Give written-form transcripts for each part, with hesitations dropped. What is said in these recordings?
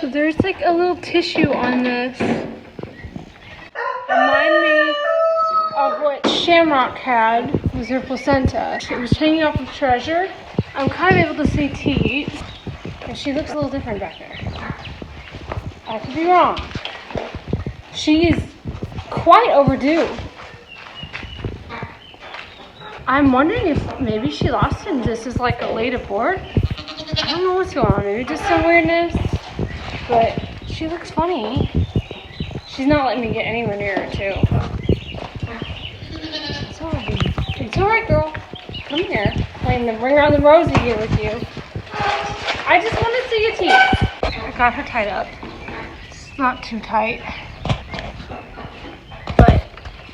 So there's like a little tissue on this. Remind me of what Shamrock had, was her placenta. It was hanging off of Treasure. I'm kind of able to see Teat, and she looks a little different back there. I could be wrong. She is quite overdue. I'm wondering if maybe she lost it and this is like a late abort. I don't know what's going on. Maybe just some weirdness. But she looks funny. She's not letting me get anywhere near her too. It's alright, girl. Come here. Playing the ring around the rosy here with you. I just want to see your teeth. I got her tied up. It's not too tight. But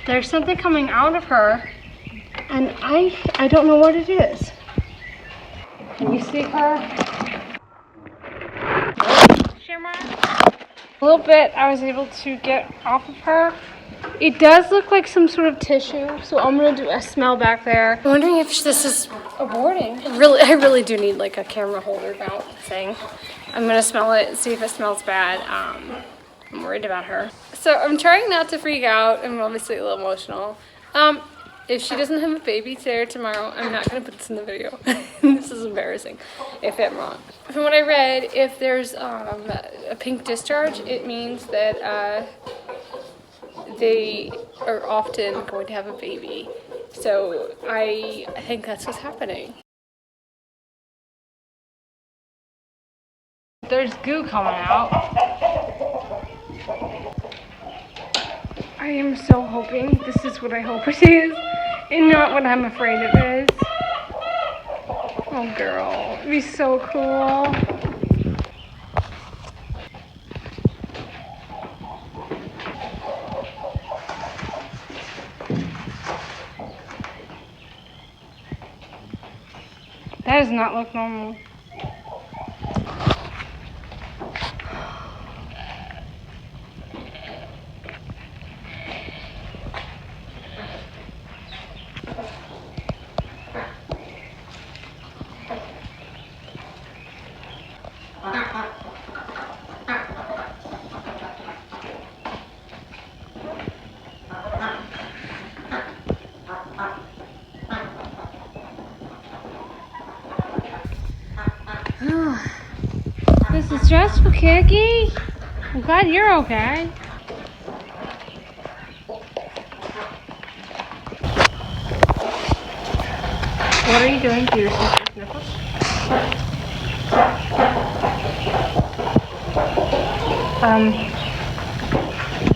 there's something coming out of her. And I don't know what it is. Can you see her? Shamrock? A little bit I was able to get off of her. It does look like some sort of tissue, so I'm gonna do a smell back there. I'm wondering if this is aborting. I really do need like a camera holder mount thing. I'm gonna smell it, see if it smells bad. I'm worried about her. So I'm trying not to freak out. I'm obviously a little emotional. If she doesn't have a baby today or tomorrow, I'm not going to put this in the video. This is embarrassing if I'm wrong. From what I read, if there's a pink discharge, it means that they are often going to have a baby. So I think that's what's happening. There's goo coming out. I am so hoping this is what I hope it is. And not what I'm afraid it is. Oh girl, it'd be so cool. That does not look normal. This is stressful, Kiki. I'm glad you're okay. What are you doing to your sister's nipples?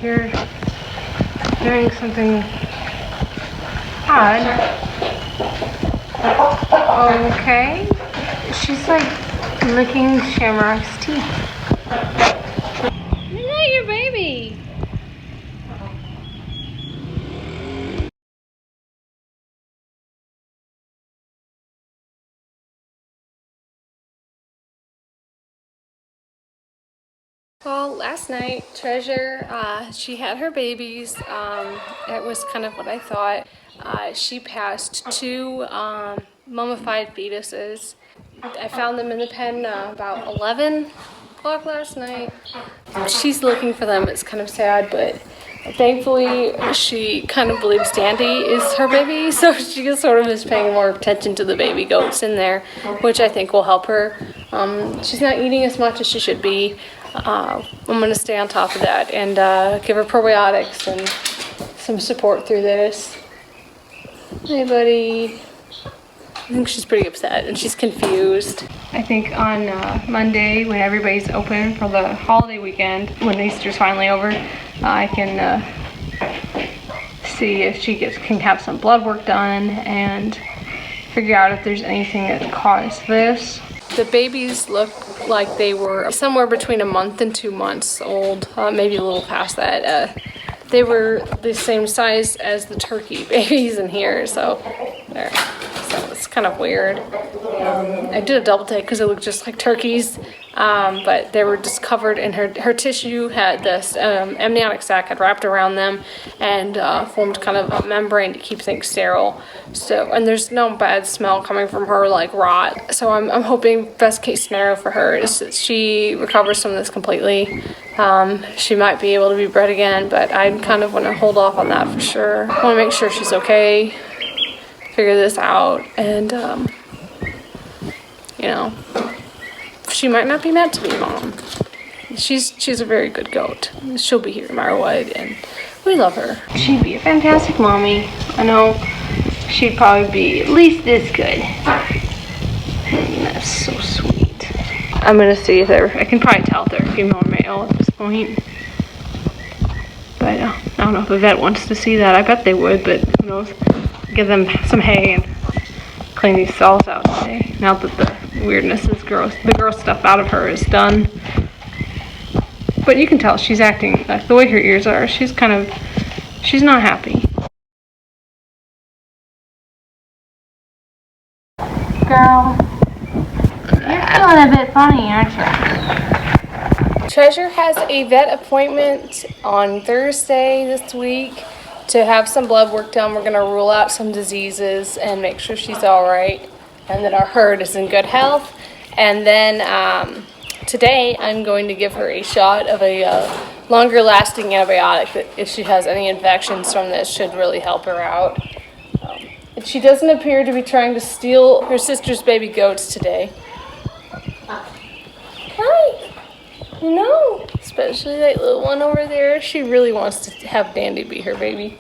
You're doing something odd. Okay. She's like licking Shamrock's teeth. Isn't that your baby? Well, last night, Treasure, she had her babies. It was kind of what I thought. She passed 2 mummified fetuses. I found them in the pen about 11 o'clock last night. She's looking for them. It's kind of sad, but thankfully she kind of believes Dandy is her baby, so she just sort of is paying more attention to the baby goats in there, which I think will help her. She's not eating as much as she should be. I'm going to stay on top of that and give her probiotics and some support through this. Hey, buddy. I think she's pretty upset and she's confused. I think on Monday, when everybody's open for the holiday weekend, when Easter's finally over, I can see if she can have some blood work done and figure out if there's anything that caused this. The babies look like they were somewhere between a month and 2 months old, maybe a little past that. They were the same size as the turkey babies in here, so there. So it's kind of weird. I did a double take because it looked just like turkeys, but they were just covered in her tissue had this amniotic sac had wrapped around them and formed kind of a membrane to keep things sterile. So, and there's no bad smell coming from her like rot. So I'm hoping best case scenario for her is that she recovers from this completely. She might be able to be bred again, but I kind of want to hold off on that for sure. I want to make sure she's okay, figure this out, and you know, she might not be meant to be mom. She's a very good goat. She'll be here no matter what, and we love her. She'd be a fantastic mommy. I know she'd probably be at least this good. That's so sweet. I'm gonna see if I can probably tell if they're female or male at this point. But I don't know if a vet wants to see that. I bet they would, but who knows? Give them some hay and clean these cells out today. Now that the weirdness is gross, the gross stuff out of her is done. But you can tell she's acting, like the way her ears are, she's not happy. Girl, you're feeling a bit funny, aren't you? Treasure has a vet appointment on Thursday this week to have some blood work done. We're going to rule out some diseases and make sure she's all right and that our herd is in good health. And then today I'm going to give her a shot of a longer lasting antibiotic that if she has any infections from this should really help her out. She doesn't appear to be trying to steal her sister's baby goats today. Hi. No, especially that little one over there. She really wants to have Dandy be her baby.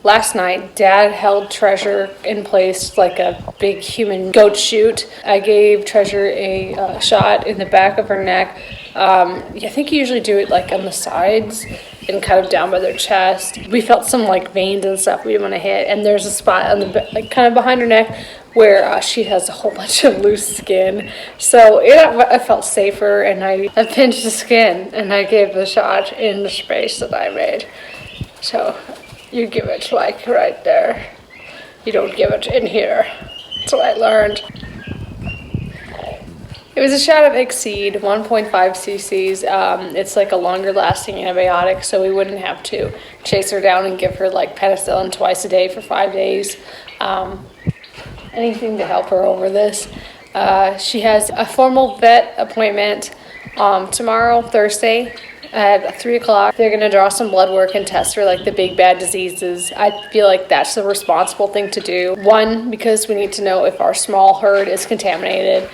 Last night, Dad held Treasure in place like a big human goat chute. I gave Treasure a shot in the back of her neck. I think you usually do it like on the sides and kind of down by their chest. We felt some like veins and stuff we didn't want to hit, and there's a spot on the like kind of behind her neck where she has a whole bunch of loose skin. So I felt safer, and I pinched the skin and I gave the shot in the space that I made. So you give it like right there. You don't give it in here. That's what I learned. It was a shot of Exceed, 1.5 cc's. It's like a longer lasting antibiotic, so we wouldn't have to chase her down and give her like penicillin twice a day for 5 days. Anything to help her over this. She has a formal vet appointment tomorrow, Thursday, at 3 o'clock. They're going to draw some blood work and test for like the big bad diseases. I feel like that's the responsible thing to do. One, because we need to know if our small herd is contaminated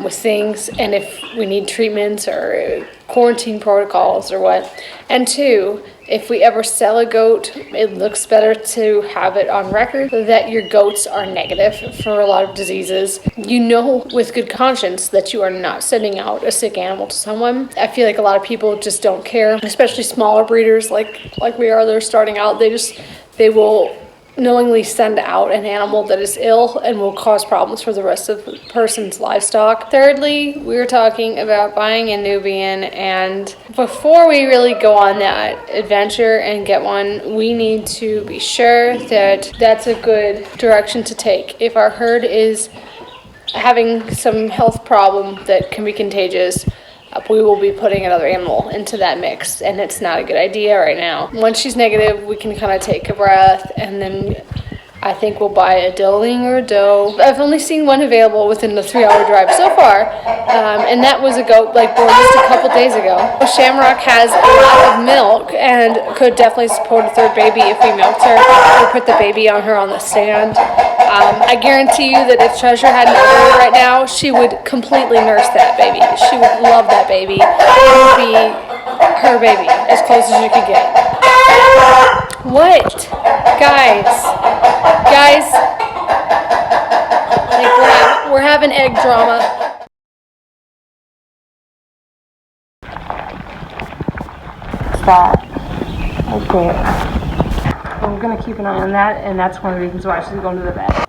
with things and if we need treatments or quarantine protocols or what. And two, if we ever sell a goat, it looks better to have it on record that your goats are negative for a lot of diseases. You know with good conscience that you are not sending out a sick animal to someone. I feel like a lot of people just don't care, especially smaller breeders like we are. They're starting out. They will knowingly send out an animal that is ill and will cause problems for the rest of the person's livestock. Thirdly, we're talking about buying a Nubian, and before we really go on that adventure and get one, we need to be sure that that's a good direction to take. If our herd is having some health problem that can be contagious, we will be putting another animal into that mix, and it's not a good idea right now. Once she's negative, we can kind of take a breath, and then I think we'll buy a Dilling or a doe. I've only seen one available within the 3-hour drive so far, and that was a goat like born just a couple days ago. Shamrock has a lot of milk and could definitely support a third baby if we milked her or put the baby on her on the stand. I guarantee you that if Treasure had an ovary right now, she would completely nurse that baby. She would love that baby. It would be her baby, as close as you could get. What? Guys, like we're having egg drama. Stop. Okay. We're gonna keep an eye on that, and that's one of the reasons why she's going to the vet.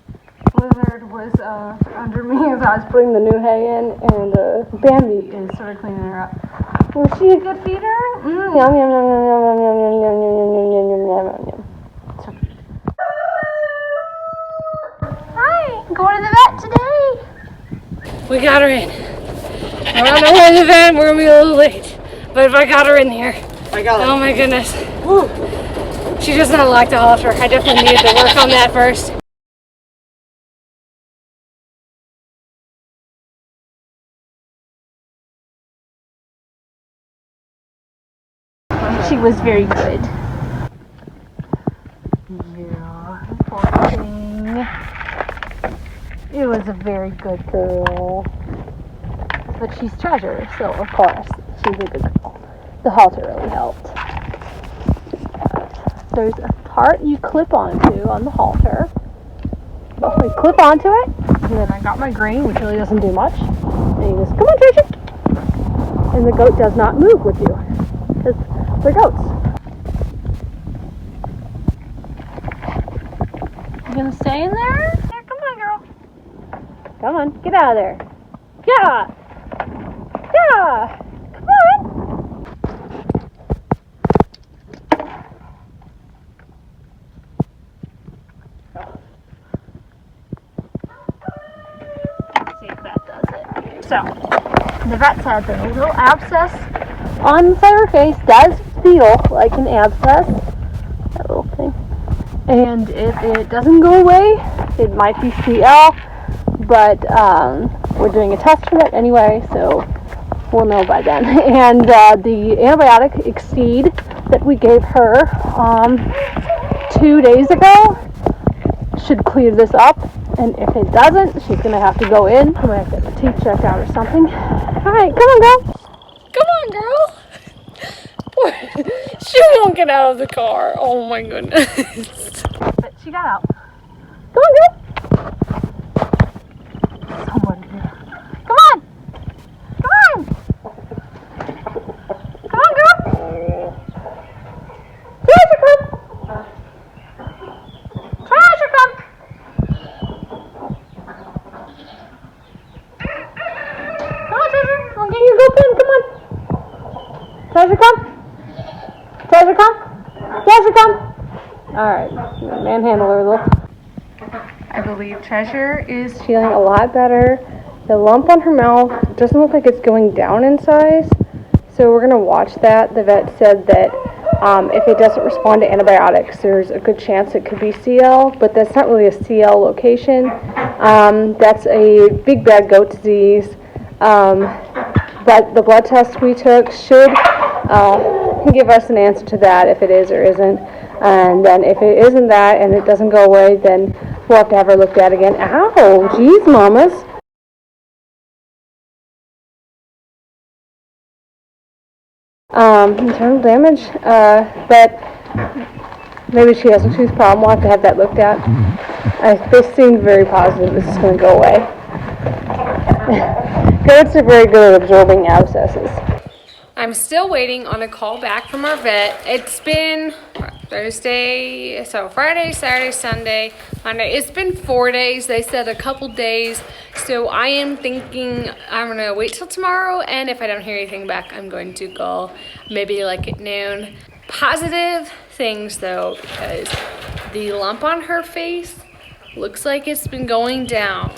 Blizzard was under me as I was putting the new hay in, and Bambi is sort of cleaning her up. Was she a good feeder? Yum, yum, yum, yum, yum, yum, yum, yum, yum, yum, yum, yum, yum, yum, yum. Going to the vet today. We got her in. We're on our way to the vet. We're gonna be a little late, but if I got her in here, oh my goodness. Woo. She does not like the halter. I definitely needed to work on that first. She was very good. Yeah, poor thing. It was a very good girl. But she's Treasure, so of course she's a good girl. The halter really helped. There's a part you clip onto on the halter. You clip onto it, and then I got my green, which really doesn't do much. And you just, come on, Treasure! And the goat does not move with you. Because they're goats. You gonna stay in there? Yeah, come on, girl. Come on, get out of there. Yeah! Yeah! Come on! Let's see if that does it. So, the vet said that a little abscess on the side of her face does feel like an abscess. That little thing. And if it doesn't go away, it might be CL, but we're doing a test for that anyway, so we'll know by then. And the antibiotic Exceed that we gave her 2 days ago should clear this up, and if it doesn't, she's going to have to go in. I'm going to get the teeth checked out or something. Alright, come on, girl. Come on, girl. She won't get out of the car. Oh my goodness. But she got out. Come on, girl. Somebody here. Come on. Come on. Come on, girl. Treasure, come. Treasure, come. Come on, Treasure. I'll get your goat pen. Come on. Treasure, come. Treasure, come. Treasure, come. Alright, manhandle her a little. I believe Treasure is feeling a lot better. The lump on her mouth doesn't look like it's going down in size, so we're going to watch that. The vet said that if it doesn't respond to antibiotics, there's a good chance it could be CL, but that's not really a CL location. That's a big bad goat disease, but the blood test we took should give us an answer to that if it is or isn't. And then if it isn't that and it doesn't go away, then we'll have to have her looked at again. Ow, geez, mamas. Internal damage, but maybe she has a tooth problem. We'll have to have that looked at. They seem very positive this is going to go away. Goats are very good at absorbing abscesses. I'm still waiting on a call back from our vet. It's been Thursday, so Friday, Saturday, Sunday, Monday. It's been 4 days. They said a couple days. So I am thinking I'm going to wait till tomorrow, and if I don't hear anything back, I'm going to go maybe like at noon. Positive things though, because the lump on her face looks like it's been going down.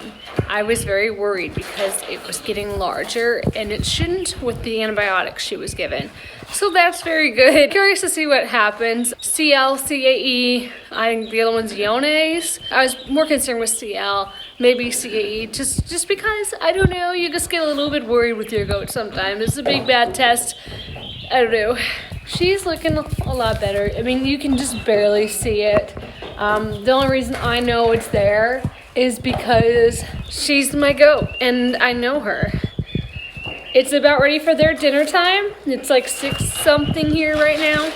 I was very worried because it was getting larger, and it shouldn't with the antibiotics she was given. So that's very good. Curious to see what happens. CL, CAE, I think the other one's Iones. I was more concerned with CL, maybe CAE, just because, I don't know, you just get a little bit worried with your goat sometimes. It's a big bad test. I don't know. She's looking a lot better. I mean, you can just barely see it. The only reason I know it's there is because she's my goat and I know her. It's about ready for their dinner time. It's like 6 something here right now.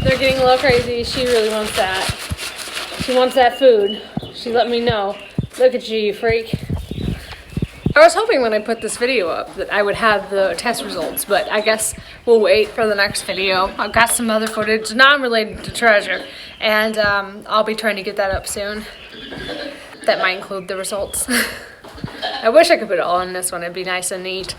They're getting a little crazy. She really wants that. She wants that food. She let me know. Look at you freak. I was hoping when I put this video up that I would have the test results, but I guess we'll wait for the next video. I've got some other footage not related to Treasure, and I'll be trying to get that up soon. That might include the results. I wish I could put it all in this one. It'd be nice and neat.